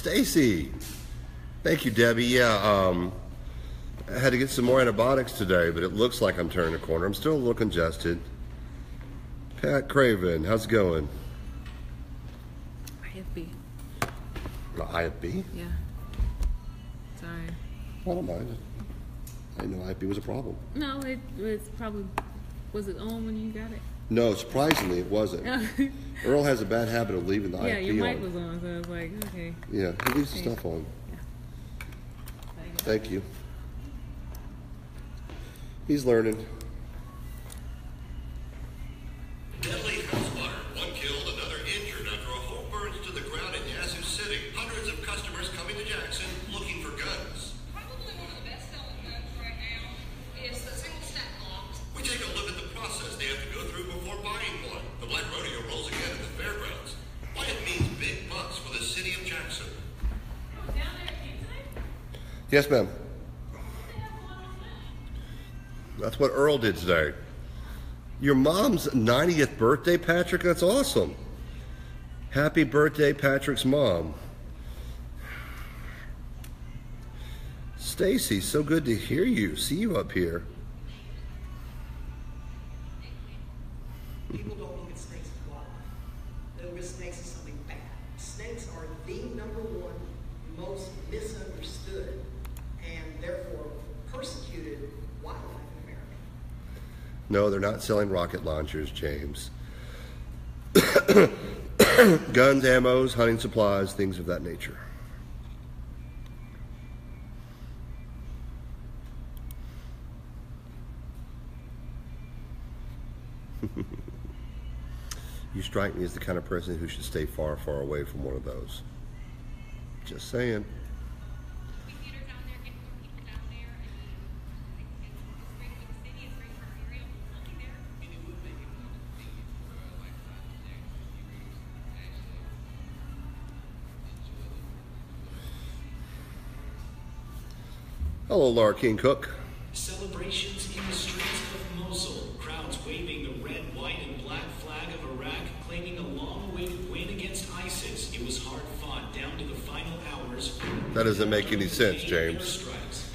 Stacy. Thank you, Debbie. Yeah, I had to get some more antibiotics today, but it looks like I'm turning a corner. I'm still a little congested. Pat Craven, how's it going? IFB. IFB? Yeah. Sorry. I don't mind. I didn't know IFB was a problem. No, it was probably, was it on when you got it? No, surprisingly, it wasn't. Earl has a bad habit of leaving the IFB on. Yeah, your mic was on, so I was like, okay. Yeah, he leaves the stuff on. Yeah. Thank you. He's learning. Deadly house fire. One killed, another injured after a home burns to the ground in Yazoo City. Hundreds of customers coming to Jackson looking for guns. Probably one of the best-selling guns right now is the single-stack blocks. We take a look at the process they have to go through before buying one. The Black Rodeo rolls again at the fairgrounds. Why it means big bucks for the city of Jackson. Down there at today? Yes, ma'am. What they have going on today? That's what Earl did today. Your mom's 90th birthday, Patrick? That's awesome. Happy birthday, Patrick's mom. Stacy, so good to hear you, see you up here. People don't look at snakes as wildlife. They look at snakes as something bad. Snakes are the number one most misunderstood and therefore persecuted wildlife in America. No, they're not selling rocket launchers, James. Guns, ammos, hunting supplies, things of that nature. You strike me as the kind of person who should stay far, far away from one of those. Just saying. Theater down there, getting more people down there. I mean, it's great for the city, it's great for our area. We'll be there. Hello, Laura King Cook. Celebrations in the streets of Mosul. Crowds waving the red, white, and black flag of Iraq, claiming a long-awaited win against ISIS. It was hard fought down to the final hours. That doesn't make any sense, James. Strikes.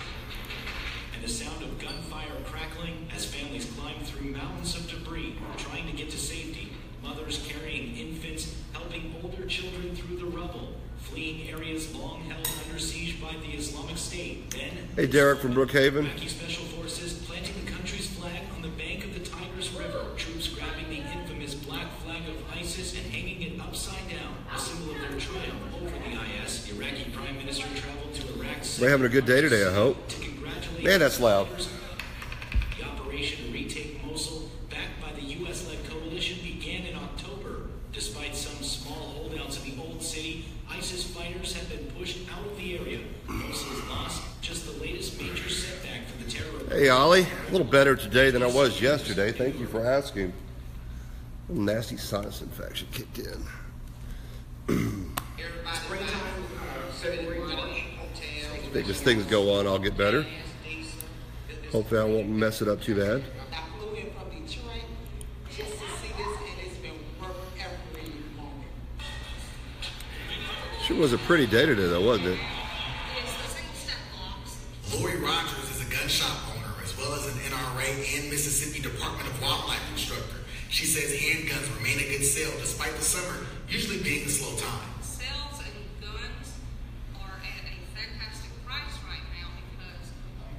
And the sound of gunfire crackling as families climb through mountains of debris, trying to get to safety. Mothers carrying infants, helping older children through the rubble. Fleeing areas long held under siege by the Islamic State. Then, Hey, Derek from Brookhaven. Iraqi special forces planting the country's flag on the bank of the Tigris River. Troops grabbing the infamous black flag of ISIS and hanging it upside down, a symbol of their triumph over the IS. Iraqi Prime Minister traveled to Iraq. We're having a good day today, I hope. To congratulate Man, that's loud. The operation to retake Mosul, backed by the U.S.-led coalition, began in October. Despite some small holdouts in the old city, ISIS fighters have been pushed out of the area. Mosul's loss, just the latest major setback for the terror. Hey, Ollie. A little better today than I was yesterday. Thank you for asking. A nasty sinus infection kicked in. I think as things go on, I'll get better. Hopefully I won't mess it up too bad. I flew in from Detroit just to see this, and it's been worth every moment. Sure was a pretty day today, though, wasn't it? It's the single-stack blocks. Lori Rogers is a gun shop owner as well as an NRA and Mississippi Department of Wildlife instructor. She says handguns remain a good sale despite the summer usually being a slow time. Sales and guns are at a fantastic price right now because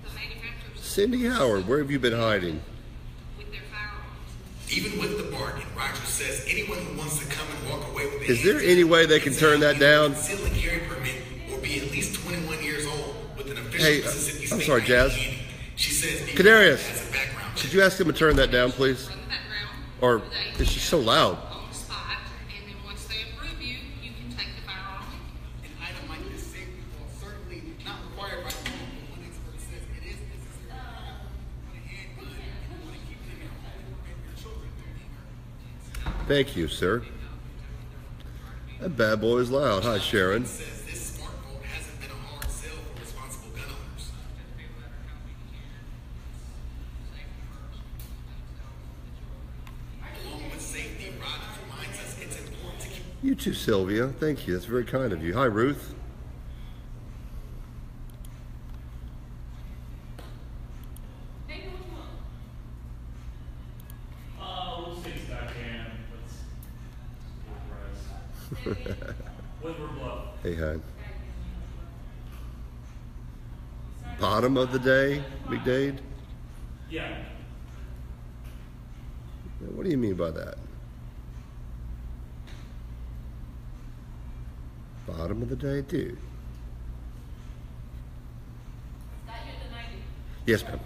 the manufacturers Cindy Howard, where have you been hiding? with their firearms. Even with the bargain, Rogers says anyone who wants to come and walk away with a Is there handgun any way they can turn that down? Concealed and carry permit or be at least 21 years old with an official Hey, Mississippi I'm State sorry, Jazz. ID. She says Kadarius, has a background check. could you ask him to turn that down, please? Run the background. Or it's just so loud. On the spot, and then once they approve you, you can take the firearm. An item like this safety will certainly not required by law, but one expert says it is necessary on a handgun. You want to keep them at home and your children don't. Thank you, sir. That bad boy is loud. Hi, Sharon. Says this smartphone hasn't been a hard sell for responsible gun owners. Along with safety, Rogers reminds us it's important to keep You too, Sylvia. Thank you. That's very kind of you. Hi, Ruth. Hey, hon. Bottom of the day, Big Dade? Yeah. What do you mean by that? Bottom of the day, dude. Yes, ma'am.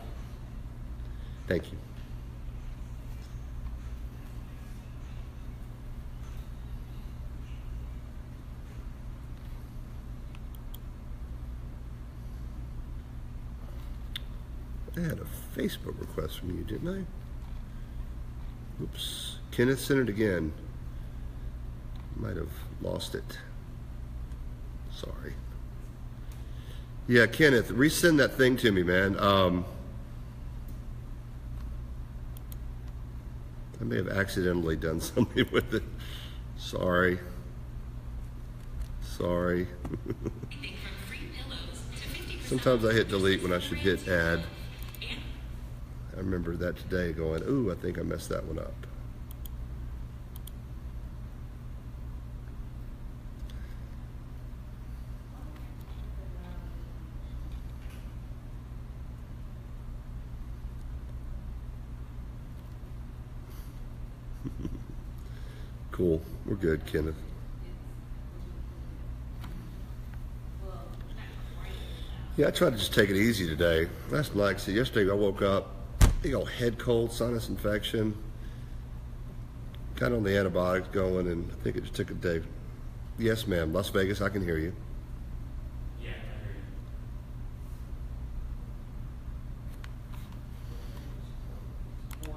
Thank you. I had a Facebook request from you, didn't I? Oops. Kenneth sent it again. Might have lost it. Sorry. Yeah, Kenneth, resend that thing to me, man. I may have accidentally done something with it. Sorry. Sorry. Sometimes I hit delete when I should hit add. I remember that today going, ooh, I think I messed that one up. Cool. We're good, Kenneth. Yeah, I tried to just take it easy today. Last night, see, yesterday I woke up, big old head cold, sinus infection. Got on the antibiotics going, and I think it just took a day. Yes, ma'am. Las Vegas, I can hear you. Yeah, I hear you.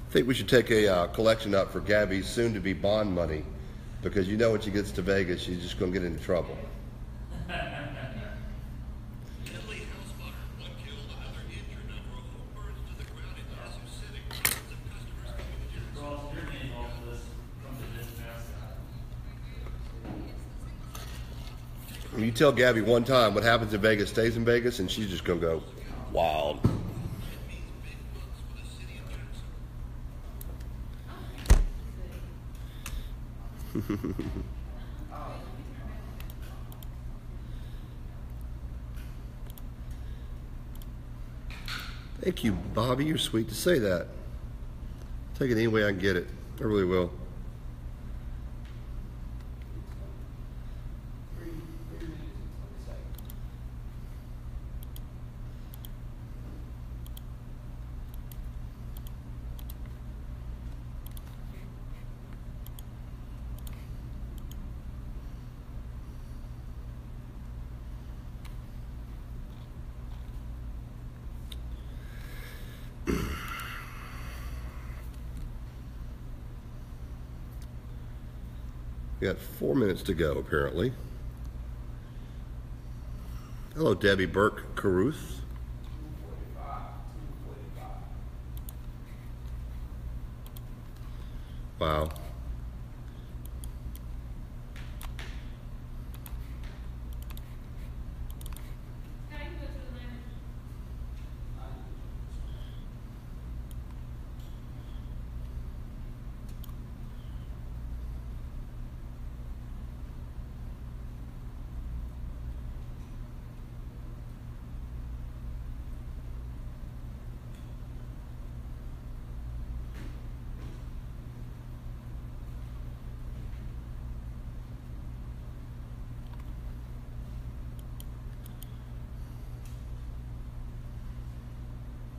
I think we should take a collection up for Gabby's soon-to-be bond money, because you know when she gets to Vegas, she's just going to get into trouble. Deadly house fire. One killed, another injured after a home burns to the ground in Yazoo City. Hundreds of customers coming to Jersey. Ross, your name off this from the business. When you tell Gabby one time what happens in Vegas stays in Vegas, and she's just going to go wild. It means big bucks for the city of Jersey. Thank you, Bobby. You're sweet to say that. Take it any way I can get it. I really will. We got 4 minutes to go, apparently. Hello, Debbie Burke Caruth. Wow.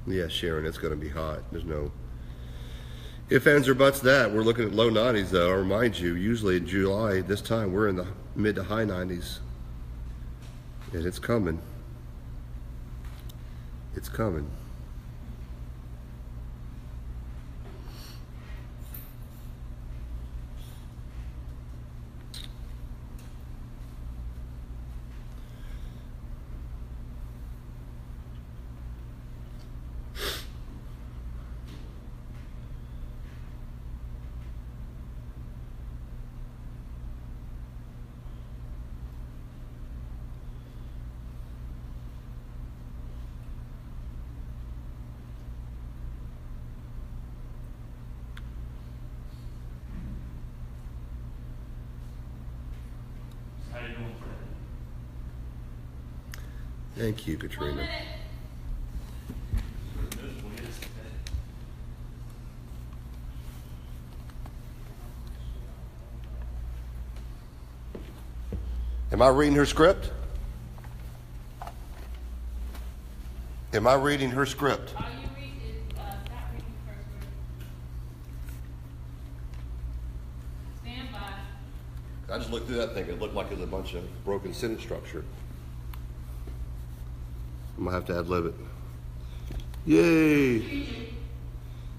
Yeah, Sharon, it's going to be hot. There's no ifs, ands, or buts that. We're looking at low 90s, though. I'll remind you, usually in July, this time, we're in the mid to high 90s. And it's coming. It's coming. Thank you, Katrina. Am I reading her script? Am I reading her script? All you read is, stop reading the first word. Stand by. I just looked through that thing. It looked like it was a bunch of broken sentence structure. I'm gonna have to ad-lib it. Yay!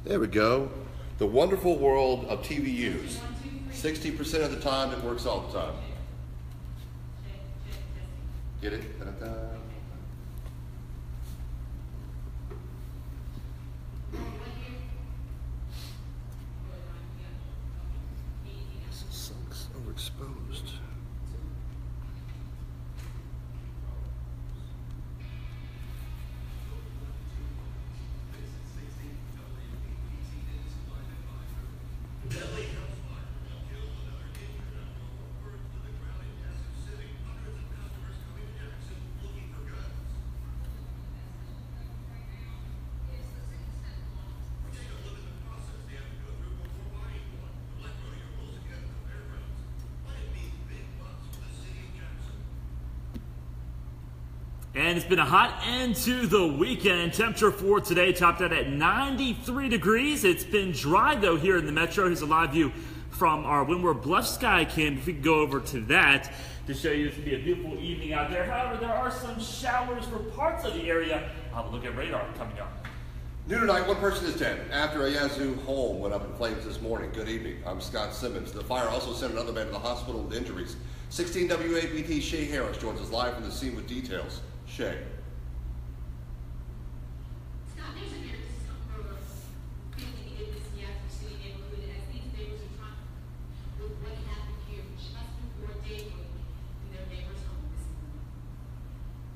There we go. The wonderful world of TVUs. 60% of the time, it works all the time. Get it? Da-da-da. This sucks. Overexposed. And it's been a hot end to the weekend. Temperature for today topped out at 93 degrees. It's been dry, though, here in the metro. Here's a live view from our Windward Bluff Sky Cam. If we could go over to that to show you, it's going to be a beautiful evening out there. However, there are some showers for parts of the area. I'll have a look at radar coming up. New tonight, one person is dead after a Yazoo home went up in flames this morning. Good evening. I'm Scott Simmons. The fire also sent another man to the hospital with injuries. 16 WAPT Shay Harris joins us live from the scene with details. Shay. Scott, there's an air discomfort feeling in this Yazoo City neighborhood as these neighbors are trying with what happened here just before daybreak in their neighbor's home this morning.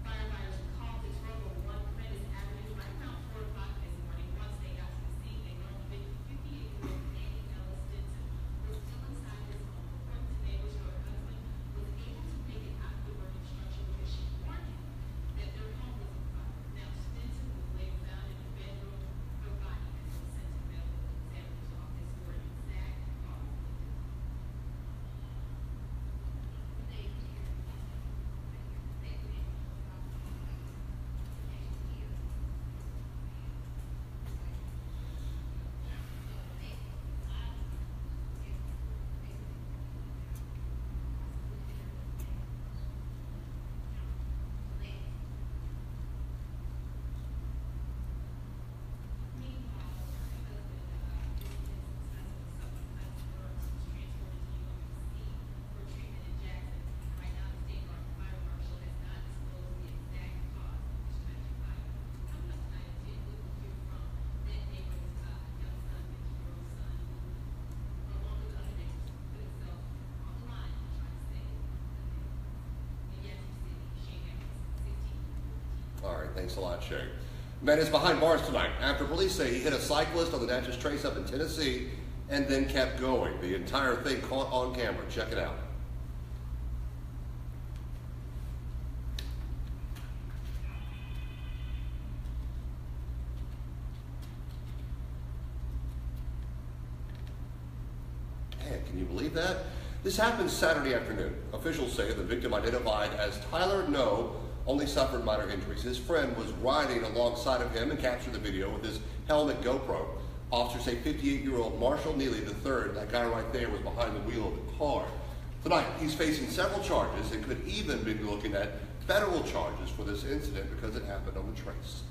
Firefighters were called to trouble one Prentice Avenue right around 4 o'clock this morning. Once they got to the scene, they learned the 58-year-old Annie Ellis Stinson was still inside his home. According to neighbors, her husband was able to make it out of the burning structure because she warned him that their home was on fire. Now, Stinson was later found in the bedroom. Her body has been sent to medical examiner's office for an exact cause of death. All right, thanks a lot, Shay. Man is behind bars tonight after police say he hit a cyclist on the Natchez Trace up in Tennessee and then kept going. The entire thing caught on camera. Check it out. Man, can you believe that? This happened Saturday afternoon. Officials say the victim, identified as Tyler No, only suffered minor injuries. His friend was riding alongside of him and captured the video with his helmet GoPro. Officers say 58-year-old Marshall Neely III, that guy right there, was behind the wheel of the car. Tonight, he's facing several charges and could even be looking at federal charges for this incident because it happened on the trace.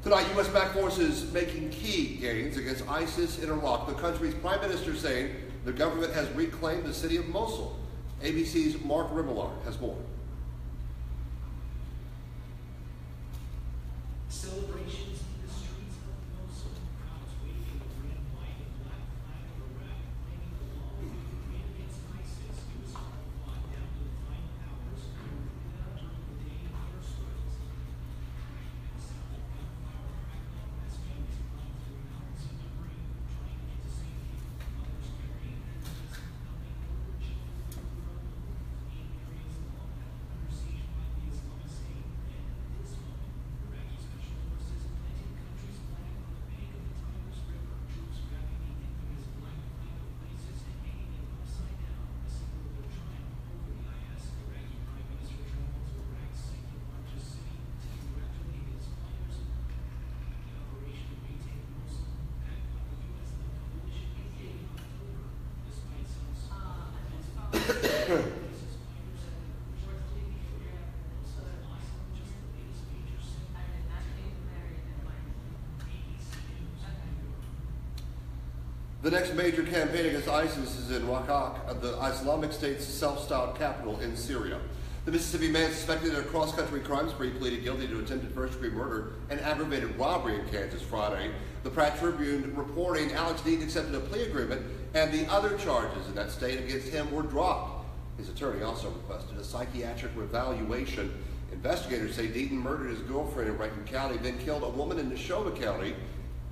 Tonight, U.S.-backed forces making key gains against ISIS in Iraq. The country's prime minister saying the government has reclaimed the city of Mosul. ABC's Mark Rimillard has more. Celebrations in the streets of Mosul. Crowds waving the red, white, and black flag of Iraq, claiming the long campaign against ISIS. It was all fought down to the final hours during the day of airstrikes. The sound of gunfire crackling as families climbed through mountains of debris, trying to get to safety. Mothers carrying infants and helping older children through the road. In areas of Al-Qaeda under siege by the Islamic State and The next major campaign against ISIS is in Raqqa, the Islamic State's self-styled capital in Syria. The Mississippi man suspected in a cross-country crime spree pleaded guilty to attempted first-degree murder and aggravated robbery in Kansas Friday. The Pratt Tribune reporting Alex Deaton accepted a plea agreement and the other charges in that state against him were dropped. His attorney also requested a psychiatric evaluation. Investigators say Deaton murdered his girlfriend in Rankin County, then killed a woman in Neshoba County.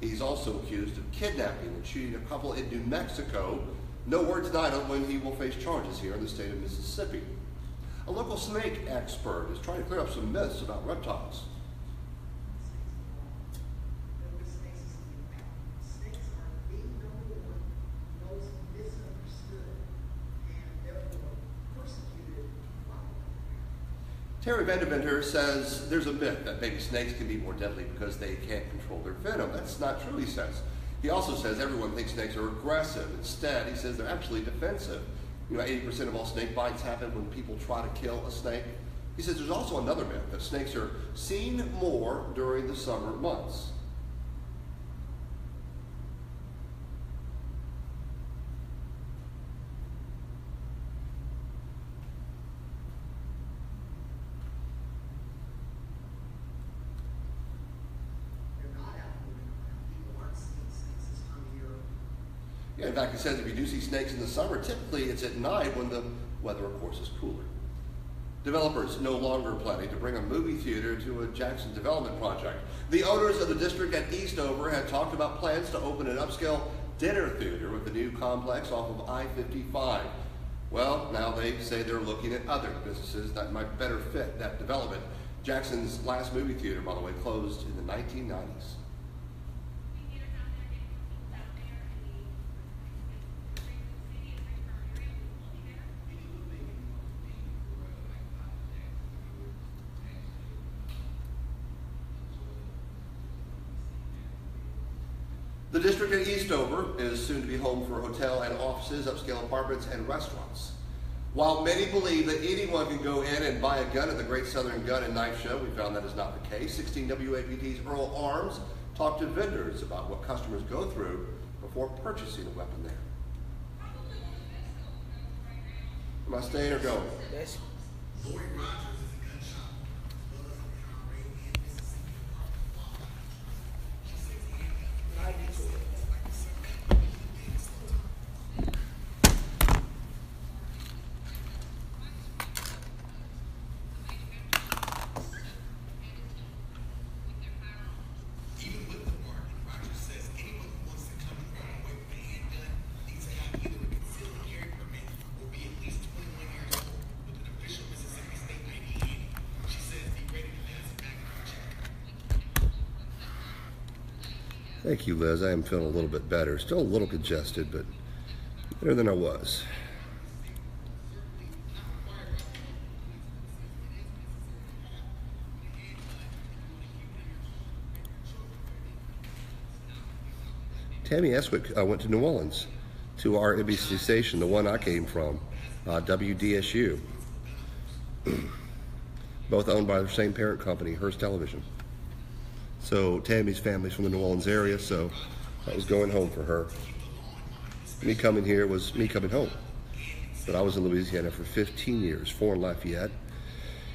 He's also accused of kidnapping and shooting a couple in New Mexico. No word tonight on when he will face charges here in the state of Mississippi. A local snake expert is trying to clear up some myths about reptiles. Snakes are the number one most misunderstood and therefore persecuted wildlife. Terry Vandeventer says there's a myth that baby snakes can be more deadly because they can't control their venom. That's not true, he says. He also says everyone thinks snakes are aggressive. Instead, he says they're actually defensive. 80% of all snake bites happen when people try to kill a snake. He says there's also another myth that snakes are seen more during the summer months. They're not out moving around. People aren't seeing snakes this time of year. Yeah, in fact, he says if you do see snakes in the summer, typically it's at night when the weather, of course, is cooler. Developers no longer planning to bring a movie theater to a Jackson development project. The owners of the district at Eastover had talked about plans to open an upscale dinner theater with the new complex off of I-55. Well, now they say they're looking at other businesses that might better fit that development. Jackson's last movie theater, by the way, closed in the 1990s. The district at Eastover is soon to be home for hotel and offices, upscale apartments, and restaurants. While many believe that anyone can go in and buy a gun at the Great Southern Gun and Knife Show, we found that is not the case. 16 WAPT's Earl Arms talked to vendors about what customers go through before purchasing a weapon there. Am I staying or going? Yes. Lloyd Rogers is a gun shop. Buzz and Conrad in Mississippi Department of Law. She says he had like a even with the bargain, Rogers says anyone who wants to come and run away with a handgun needs to have either a concealed carry permit or be at least 21 years old with an official Mississippi state ID handy. She says be ready to pass a background check. Thank you, Liz. I am feeling a little bit better. Still a little congested, but better than I was. Tammy Eswick went to New Orleans to our NBC station, the one I came from, WDSU. Both owned by the same parent company, Hearst Television. So Tammy's family's from the New Orleans area, so that was going home for her. Me coming here was me coming home. But I was in Louisiana for 15 years, 4 in Lafayette,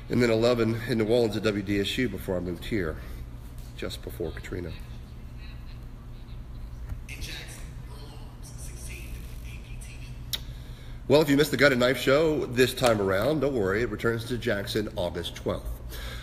and then 11 in New Orleans at WDSU before I moved here, just before Katrina. In Jackson, Earl Arms, 16 WAPT. Well, if you missed the Gun and Knife Show this time around, don't worry, it returns to Jackson August 12th.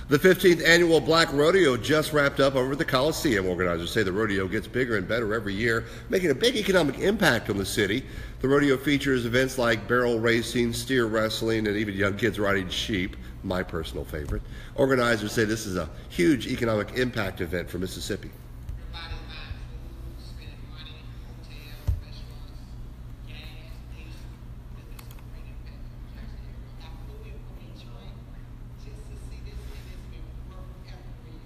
The 15th annual Black Rodeo just wrapped up over at the Coliseum. Organizers say the rodeo gets bigger and better every year, making a big economic impact on the city. The rodeo features events like barrel racing, steer wrestling, and even young kids riding sheep, my personal favorite. Organizers say this is a huge economic impact event for Mississippi. Everybody's buying food, spending money, hotels, restaurants, gas, diesel. This is a great event for Jackson area. I flew in from Detroit just to see this, and it's been worth every year.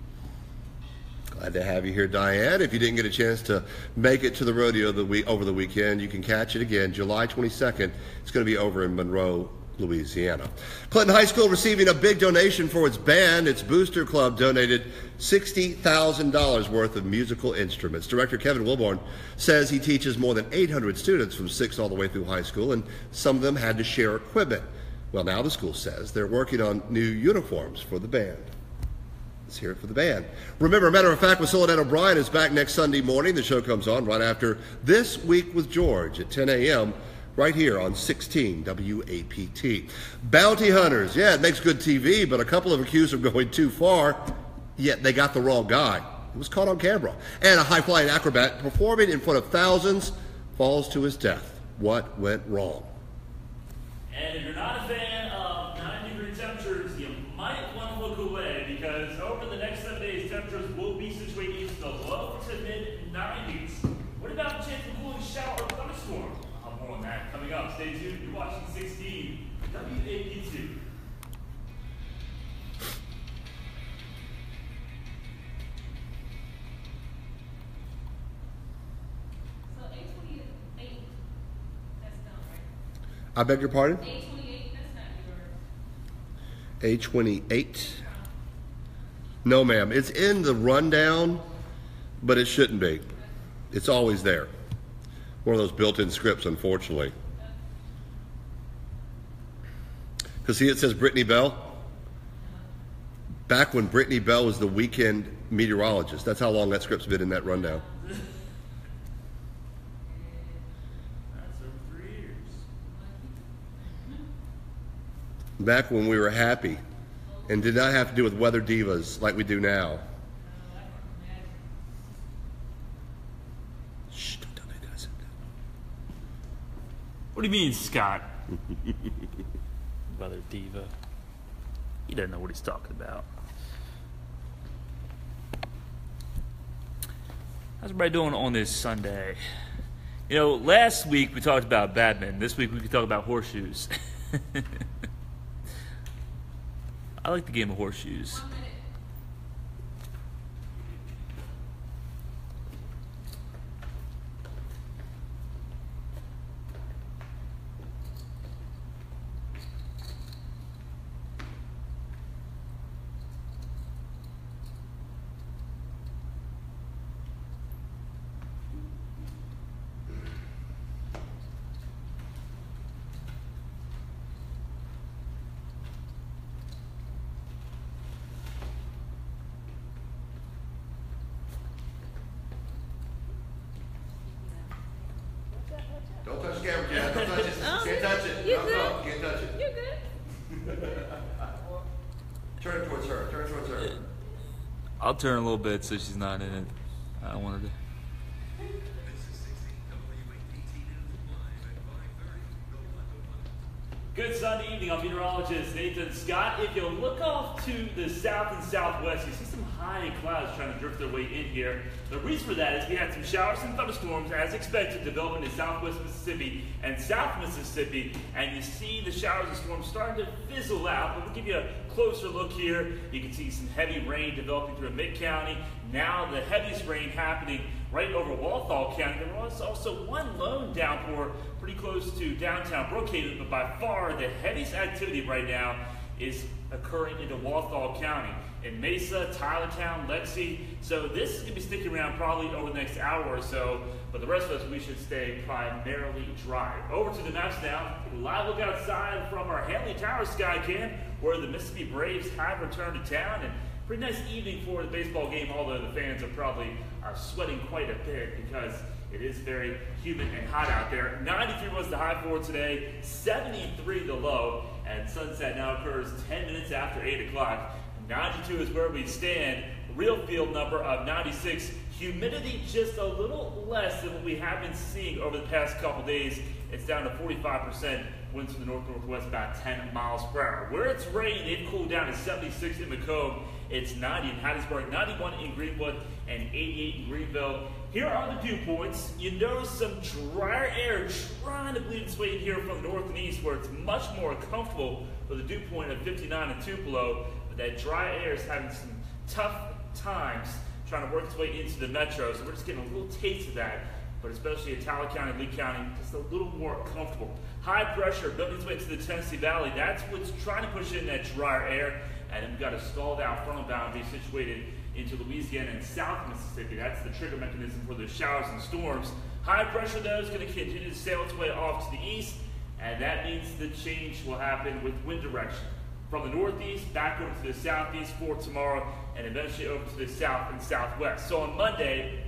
Glad to have you here, Diane. If you didn't get a chance to make it to the rodeo over the weekend, you can catch it again July 22nd. It's going to be over in Monroe, Louisiana. Clinton High School receiving a big donation for its band. Its booster club donated $60,000 worth of musical instruments. Director Kevin Wilborn says he teaches more than 800 students from 6th all the way through high school, and some of them had to share equipment. Well, now the school says they're working on new uniforms for the band. Let's hear it for the band. Remember, Matter of Fact with Soledad O'Brien is back next Sunday morning. The show comes on right after This Week with George at 10 a.m. right here on 16 WAPT. Bounty Hunters. Yeah, it makes good TV, but a couple of accused of going too far, yet they got the wrong guy. He was caught on camera. And a high-flying acrobat performing in front of thousands falls to his death. What went wrong? And if you're not a fan of 90-degree temperatures, you might want to look away because over the next 7 days, temperatures will be situated into the low to mid-90s. What about the chance of a cooling shower or thunderstorm? More on that coming up. Stay tuned. You're watching 16 WAPT. So 828, that's done, right? I beg your pardon? 828, that's not your. A28? No, ma'am. It's in the rundown, but it shouldn't be. It's always there. One of those built-in scripts, unfortunately. Because see, it says Brittany Bell. Back when Brittany Bell was the weekend meteorologist. That's how long that script's been in that rundown. That's over 3 years. Back when we were happy and did not have to deal with weather divas like we do now. Shh, don't tell me guys. What do you mean, Scott? Weather diva. He doesn't know what he's talking about. How's everybody doing on this Sunday? You know, last week we talked about badminton. This week we could talk about horseshoes. I like the game of horseshoes. Don't touch the camera, Jan. Don't touch it. Can't touch it. You No, good? no, can't touch it. You're good. Turn it towards her. Turn it towards her. I'll turn a little bit so she's not in it. I don't want her to. Good Sunday evening. I'm meteorologist Nathan Scott. If you look off to the south and southwest, you see some high clouds trying to drift their way in here. The reason for that is we had some showers and thunderstorms, as expected, developing in southwest Mississippi and south Mississippi. And you see the showers and storms starting to fizzle out. But we'll give you a closer look here. You can see some heavy rain developing through Mid-County. Now the heaviest rain happening right over Walthall County. There was also one lone downpour pretty close to downtown Brookhaven, but by far the heaviest activity right now is occurring into Walthall County. In Mesa, Tylertown, Lexi. So this is going to be sticking around probably over the next hour or so, but the rest of us, we should stay primarily dry. Over to the maps now. Take a live look outside from our Hanley Tower sky cam, where the Mississippi Braves have returned to town. And pretty nice evening for the baseball game, although the fans are probably sweating quite a bit because it is very humid and hot out there. 93 was the high for today, 73 the low, and sunset now occurs 10 minutes after 8 o'clock. 92 is where we stand. Real field number of 96. Humidity just a little less than what we have been seeing over the past couple days. It's down to 45%. Winds from the north-northwest about 10 miles per hour. Where it's raining, they've cooled down to 76 in Macomb. It's 90 in Hattiesburg, 91 in Greenwood, and 88 in Greenville. Here are the dew points. You notice some drier air trying to bleed its way in here from the north and east, where it's much more comfortable with a dew point of 59 and Tupelo. But that dry air is having some tough times trying to work its way into the metro, so we're just getting a little taste of that but especially in Talbot County, Lee County, just a little more comfortable. High pressure building its way into the Tennessee Valley. That's what's trying to push in that drier air. And then we've got a stalled out frontal boundary situated into Louisiana and South Mississippi. That's the trigger mechanism for the showers and storms. High pressure, though, is going to continue to sail its way off to the east, and that means the change will happen with wind direction from the northeast back over to the southeast for tomorrow, and eventually over to the south and southwest. So on Monday,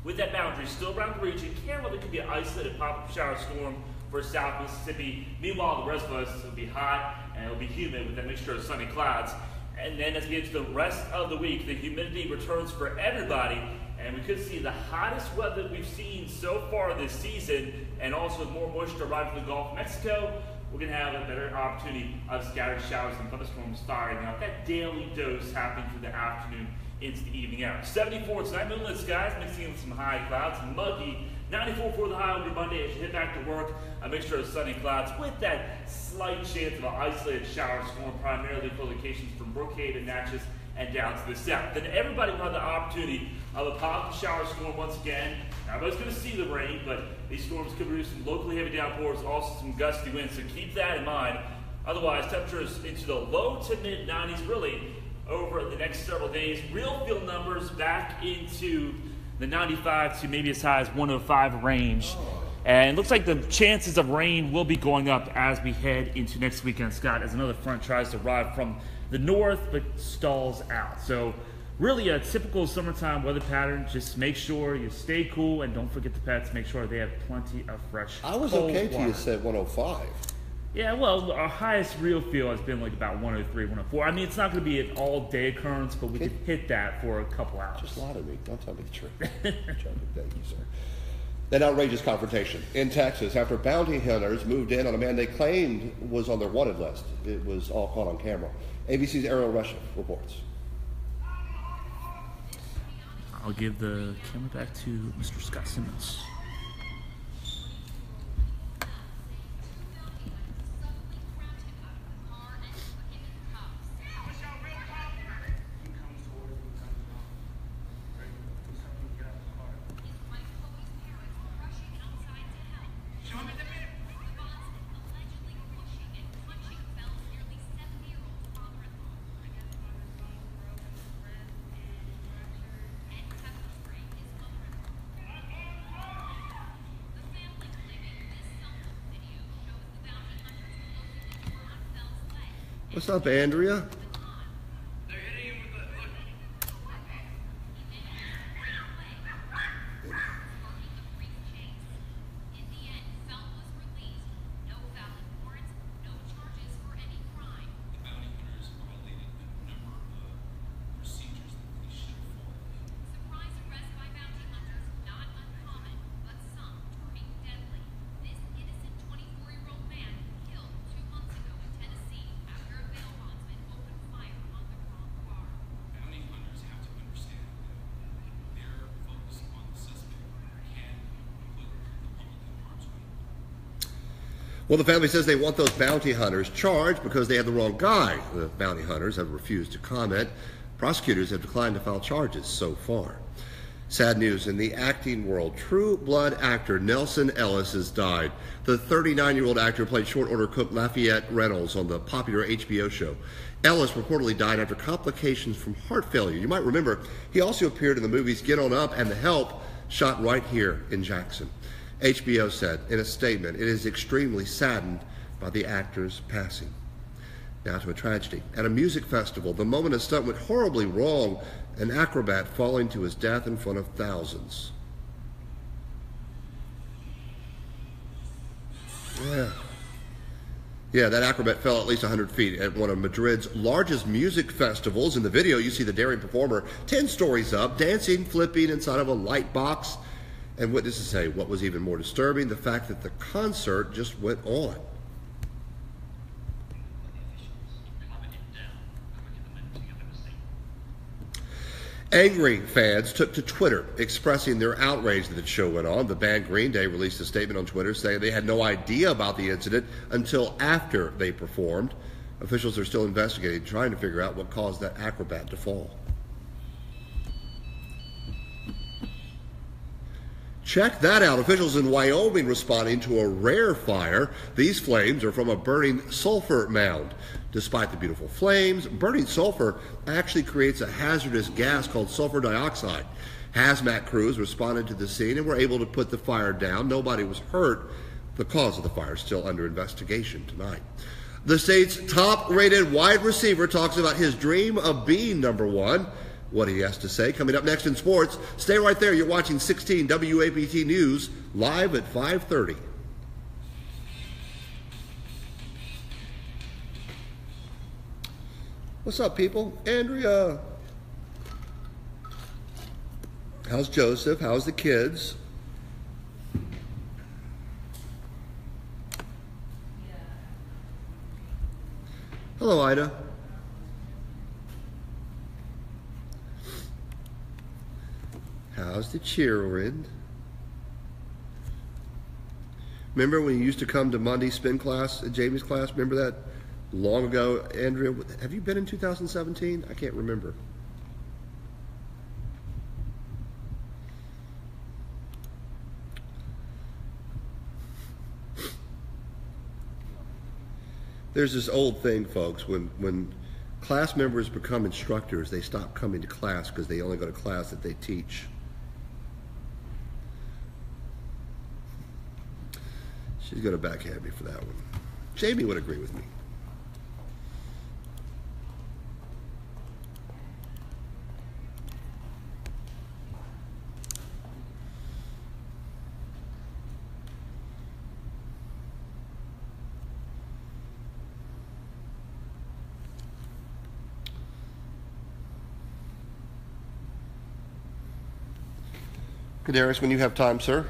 with that boundary still around the region, there could be an isolated pop-up shower storm for South Mississippi. Meanwhile, the rest of us, it'll be hot and it'll be humid with that mixture of sunny clouds. And then as we get to the rest of the week, the humidity returns for everybody, and we could see the hottest weather we've seen so far this season, and also with more moisture arriving from the Gulf of Mexico, we're going to have a better opportunity of scattered showers and thunderstorms firing out. That daily dose happening through the afternoon into the evening hours. 74 tonight, moonlit skies, mixing in with some high clouds, muggy. 94 for the high on your Monday as you head back to work. A mixture of sunny clouds with that slight chance of an isolated shower storm, primarily for locations from Brookhaven, Natchez, and down to the south. Then everybody will have the opportunity of a pop-up shower storm once again. Everybody's going to see the rain, but these storms could produce some locally heavy downpours, also some gusty winds, so keep that in mind. Otherwise, temperatures into the low to mid-90s really over the next several days. Real field numbers back into the 95 to maybe as high as 105 range. And it looks like the chances of rain will be going up as we head into next weekend, Scott, as another front tries to arrive from the north but stalls out. So really a typical summertime weather pattern. Just make sure you stay cool and don't forget the pets. Make sure they have plenty of fresh I was cold okay till water. you said 105. Yeah, well, our highest real feel has been like about 103, 104. I mean, it's not going to be an all-day occurrence, but we could hit that for a couple hours. Just lie to me. Don't tell me the truth. Thank you, sir. An outrageous confrontation in Texas after bounty hunters moved in on a man they claimed was on their wanted list. It was all caught on camera. ABC's Ariel Russia reports. I'll give the camera back to Mr. Scott Simmons. What's up, Andrea? Well, the family says they want those bounty hunters charged because they had the wrong guy. The bounty hunters have refused to comment. Prosecutors have declined to file charges so far. Sad news in the acting world. True Blood actor Nelson Ellis has died. The 39-year-old actor played short order cook Lafayette Reynolds on the popular HBO show. Ellis reportedly died after complications from heart failure. You might remember he also appeared in the movies Get On Up and The Help, shot right here in Jackson. HBO said in a statement, it is extremely saddened by the actor's passing. Now to a tragedy. At a music festival, the moment a stunt went horribly wrong, an acrobat falling to his death in front of thousands. Yeah, that acrobat fell at least 100 feet at one of Madrid's largest music festivals. In the video, you see the daring performer 10 stories up, dancing, flipping inside of a light box. And witnesses say what was even more disturbing, the fact that the concert just went on. Angry fans took to Twitter expressing their outrage that the show went on. The band Green Day released a statement on Twitter saying they had no idea about the incident until after they performed. Officials are still investigating, trying to figure out what caused that acrobat to fall. Check that out. Officials in Wyoming responding to a rare fire. These flames are from a burning sulfur mound. Despite the beautiful flames, burning sulfur actually creates a hazardous gas called sulfur dioxide. Hazmat crews responded to the scene and were able to put the fire down. Nobody was hurt. The cause of the fire is still under investigation tonight. The state's top-rated wide receiver talks about his dream of being number one. What he has to say coming up next in sports. Stay right there. You're watching 16 WAPT News live at 5:30. What's up, people? Andrea. How's Joseph? How's the kids? Hello, Ida. How's the children? Remember when you used to come to Monday spin class at Jamie's class? Remember that long ago, Andrea? Have you been in 2017? I can't remember. There's this old thing, folks, when class members become instructors, they stop coming to class because they only go to class that they teach. She's going to backhand me for that one. Jamie would agree with me. Kadarius, when you have time, sir.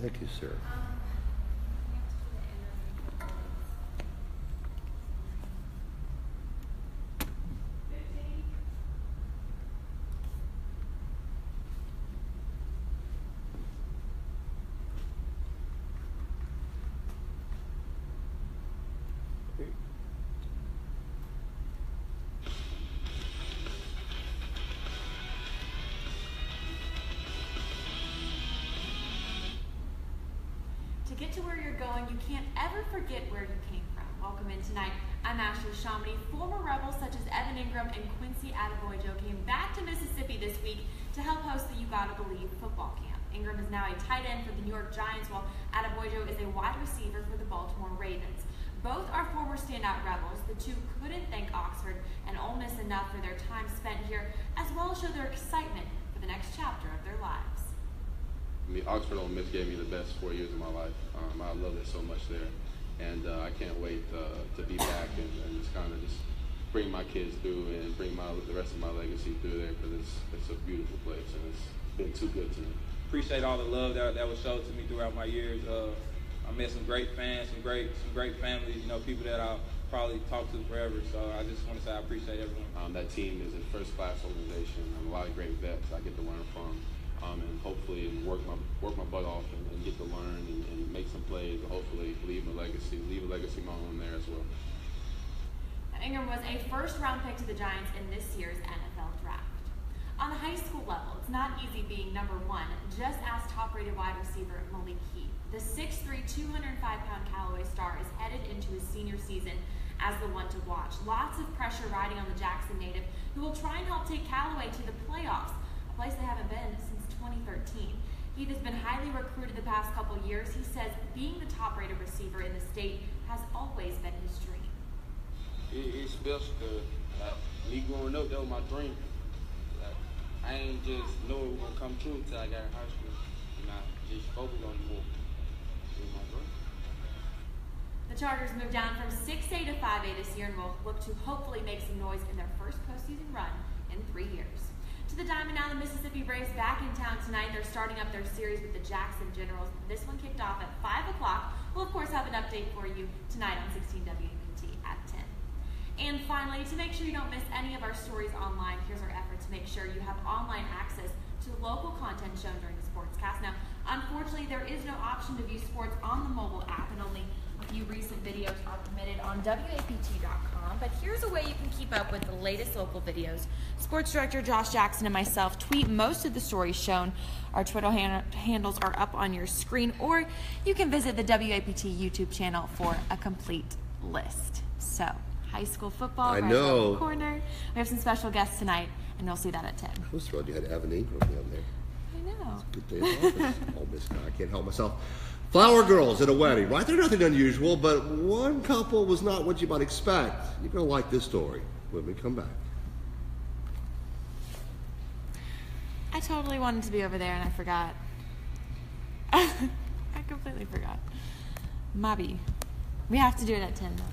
Thank you, sir. To get to where you're going, you can't ever forget where you came from. Welcome in tonight. I'm Ashley Chamonix. Former Rebels such as Evan Ingram and Quincy Adebayo came back to Mississippi this week to help host the You Gotta Believe football camp. Ingram is now a tight end for the New York Giants, while Adebayo is a wide receiver for the Baltimore Ravens. Both are former standout Rebels. The two couldn't thank Oxford and Ole Miss enough for their time spent here, as well as show their excitement for the next chapter of their lives. I mean, Oxford Ole Miss gave me the best 4 years of my life. I love it so much there, and I can't wait to be back and just kind of just bring my kids through and bring the rest of my legacy through there, because it's a beautiful place and it's been too good to me. Appreciate all the love that was showed to me throughout my years. I met some great fans, some great families, you know, people that I'll probably talk to forever. So I just want to say I appreciate everyone. That team is a first-class organization. A lot of great vets I get to learn from. And hopefully work my butt off and get to learn and make some plays, and hopefully leave a legacy of my own there as well. Ingram was a first-round pick to the Giants in this year's NFL draft. On the high school level, it's not easy being number one. Just ask top-rated wide receiver Malik Heath. The 6'3", 205-pound Callaway star is headed into his senior season as the one to watch. Lots of pressure riding on the Jackson native, who will try and help take Callaway to the playoffs, a place they haven't been since 2013. Heath has been highly recruited the past couple years. He says being the top-rated receiver in the state has always been his dream. It's special because me growing up, that was my dream. I ain't just know it was going to come true until I got in high school. And I just focused on it more. It was my dream. The Chargers moved down from 6A to 5A this year and will look to hopefully make some noise in their first postseason run in 3 years. To the Diamond now, the Mississippi Braves back in town tonight. They're starting up their series with the Jackson Generals. This one kicked off at 5 o'clock. We'll, of course, have an update for you tonight on 16 WAPT at 10. And finally, finally, to make sure you don't miss any of our stories online, here's our effort to make sure you have online access to the local content shown during the sportscast. Now, unfortunately, there is no option to view sports on the mobile app, and only a few recent videos are permitted on WAPT.com. But here's a way you can keep up with the latest local videos. Sports director Josh Jackson and myself tweet most of the stories shown. Our Twitter handles are up on your screen, or you can visit the WAPT YouTube channel for a complete list. So, high school football, right around the corner. We have some special guests tonight, and you'll see that at 10. I was thrilled you had Evan Ingram down there. I know. Good day in the office. Oh, Miss Guy, I can't help myself. Flower girls at a wedding, right? They're nothing unusual, but one couple was not what you might expect. You're going to like this story when we come back. I totally wanted to be over there, and I forgot. I completely forgot. Mobby. We have to do it at 10, though.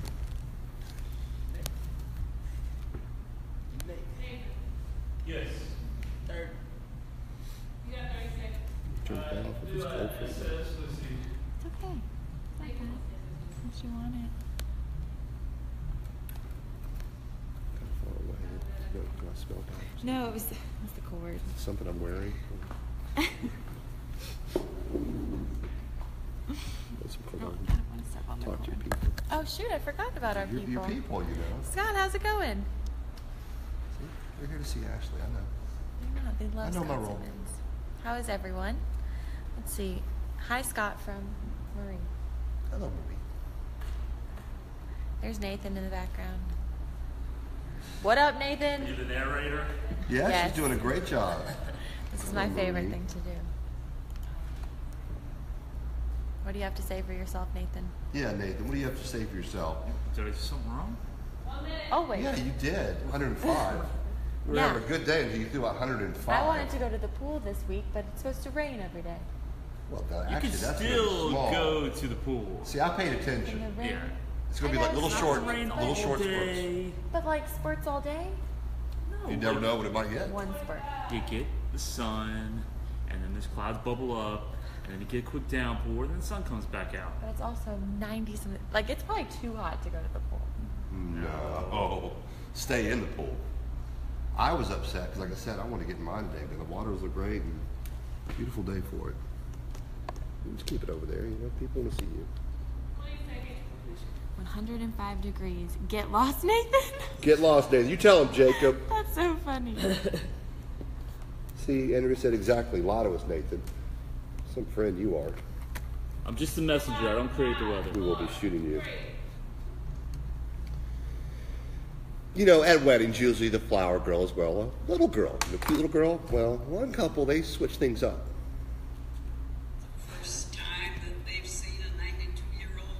Yes. Third. You got 30 seconds. Turn it off if it's cold for you. Let's see. It's okay. It's okay. Since you want it. Kind of far away. Do I smell bad? No, it was the cord. Something I'm wearing. Some I cologne. don't want to step on the Talk to your cord. people. Oh, shoot, I forgot about our Your people. people, you know. Scott, how's it going? See, they're here to see Ashley, I know. I know, they love I know my Scott role. Simmons. How is everyone? Let's see. Hi, Scott from Marie. Hello, Marie. There's Nathan in the background. What up, Nathan? You the narrator? Yeah, Yes. she's doing a great job. This is my Hello, favorite Marie. thing to do. What do you have to say for yourself, Nathan? Yeah, Nathan, what do you have to say for yourself? Did I do something wrong? Oh, wait. Yeah, you did. 105. We were Yeah. having a good day until you threw out 105. I wanted to go to the pool this week, but it's supposed to rain every day. Well, You actually, can that's still really small. go to the pool. See, I paid In the attention. rain. Yeah. It's going to be like little It's short, not rain little all short spurts. Day. But like spurts all day? No, You never know what it might get. One spurt. You get the sun, and then those clouds bubble up, and then you get a quick downpour, and then the sun comes back out. But it's also 90 something. Like, it's probably too hot to go to the pool. No. Stay in the pool. I was upset because, like I said, I want to get in mine today, but the waters look great and beautiful day for it. You just keep it over there, you know, people want to see you. 105 degrees. Get lost, Nathan? Get lost, Nathan. You tell him, Jacob. That's so funny. See, Andrew said exactly. Lotto is Nathan. Some friend you are. I'm just a messenger. I don't create the weather. We will be shooting you. You know, at weddings, usually the flower girl is, well, a little girl. A cute little girl. Well, one couple, they switch things up. First time that they've seen a 92-year-old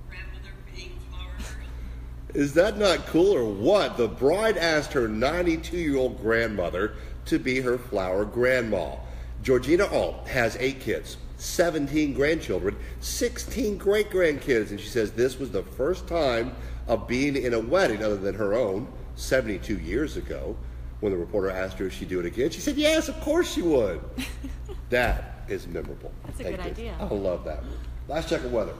grandmother being flower girl. Is that not cool or what? The bride asked her 92-year-old grandmother to be her flower grandma. Georgina Alt has 8 kids, 17 grandchildren, 16 great-grandkids, and she says this was the first time of being in a wedding other than her own 72 years ago. When the reporter asked her if she'd do it again, she said, yes, of course she would. That is memorable. That's a Thank good you. idea. I love that. Last check of weather.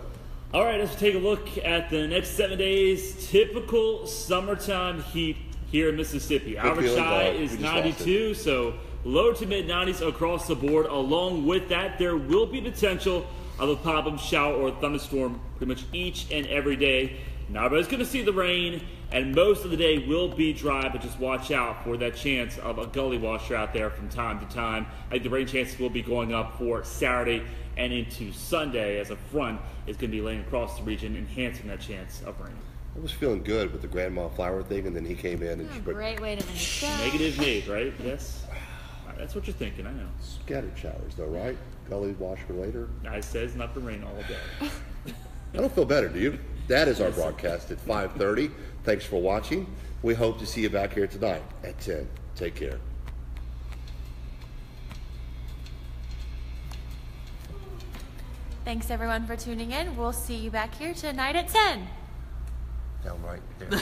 All right, let's take a look at the next 7 days. Typical summertime heat here in Mississippi. Average feeling, high dog. is We just lost 92, so low to mid 90s across the board. Along with that, there will be potential of a pop-up shower or thunderstorm pretty much each and every day. Not everybody's going to see the rain, and most of the day will be dry, but just watch out for that chance of a gully washer out there from time to time. I think the rain chances will be going up for Saturday and into Sunday as a front is going to be laying across the region, enhancing that chance of rain. I was feeling good with the grandma flower thing, and then he came in and she put Great way to end the show. Negative Nate, right? Yes. That's what you're thinking, I know. scattered showers, though, right? Gully washer later. I said it's not the rain all day. I don't feel better, do you? That is our broadcast at 5:30. Thanks for watching. We hope to see you back here tonight at 10. Take care. Thanks, everyone, for tuning in. We'll see you back here tonight at 10. Down right there.